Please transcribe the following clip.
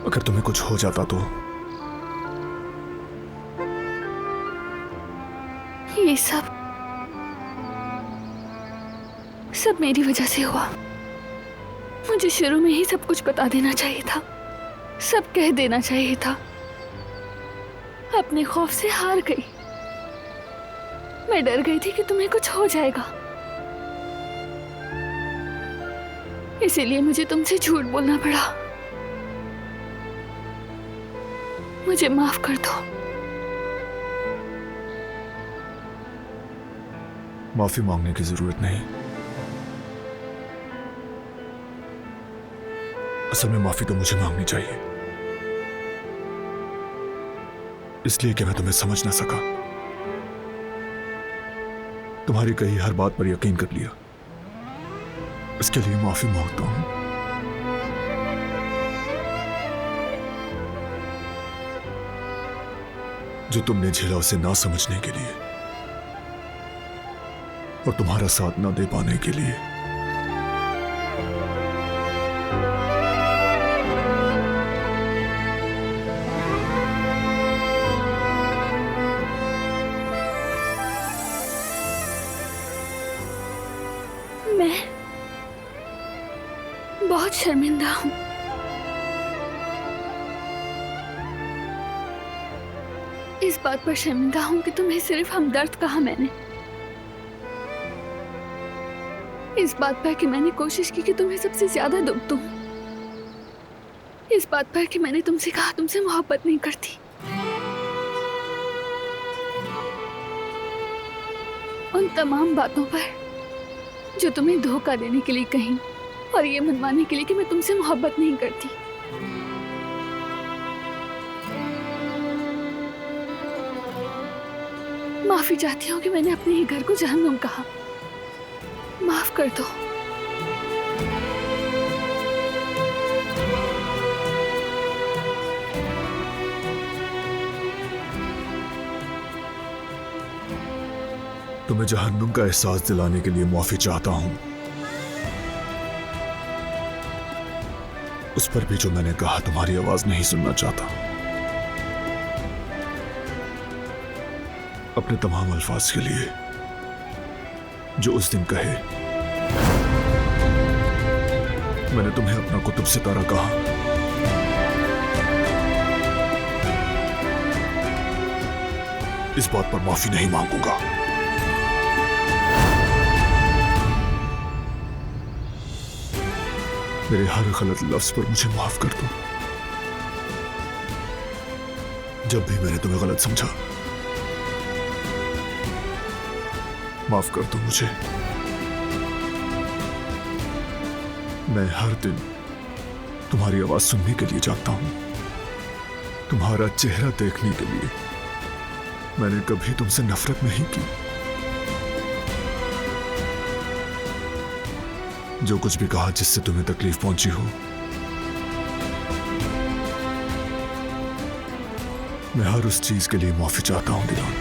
अगर तुम्हें कुछ हो जाता तो? ये सब मेरी वजह से हुआ। मुझे शुरू में ही सब कुछ बता देना चाहिए था, सब कह देना चाहिए था। अपने खौफ से हार गई। मैं डर गई थी कि तुम्हें कुछ हो जाएगा, इसीलिए मुझे तुमसे झूठ बोलना पड़ा। मुझे माफ कर दो। माफी मांगने की जरूरत नहीं। असल में माफी तो मुझे मांगनी चाहिए, इसलिए कि मैं तुम्हें समझ ना सका। तुम्हारी कही हर बात पर यकीन कर लिया, इसके लिए माफी मांगता हूं। जो तुमने झेला उसे ना समझने के लिए और तुम्हारा साथ ना दे पाने के लिए। मैं बहुत शर्मिंदा हूं। इस बात पर शर्मिंदा हूं कि तुम्हें सिर्फ हमदर्द कहा मैंने। इस बात पर कि मैंने कोशिश की कि तुम्हें सबसे ज्यादा दुख दूं। इस बात पर कि मैंने तुमसे कहा तुमसे मोहब्बत नहीं करती। उन तमाम बातों पर जो तुम्हें धोखा देने के लिए कही और ये मनवाने के लिए कि मैं तुमसे मोहब्बत नहीं करती। माफी चाहती हूँ कि मैंने अपने ही घर को जहन्नुम कहा। माफ कर दो। तुम्हें जहन्नुम का एहसास दिलाने के लिए माफी चाहता हूं। उस पर भी जो मैंने कहा तुम्हारी आवाज नहीं सुनना चाहता। अपने तमाम अल्फाज के लिए जो उस दिन कहे। मैंने तुम्हें अपना कुतुब सितारा कहा। इस बात पर माफी नहीं मांगूंगा। मेरे हर गलत लफ्ज पर मुझे माफ कर दो। जब भी मैंने तुम्हें गलत समझा, माफ कर दो मुझे। मैं हर दिन तुम्हारी आवाज सुनने के लिए जागता हूं, तुम्हारा चेहरा देखने के लिए। मैंने कभी तुमसे नफरत नहीं की। जो कुछ भी कहा जिससे तुम्हें तकलीफ पहुंची हो, मैं हर उस चीज के लिए माफी चाहता हूं दिलान।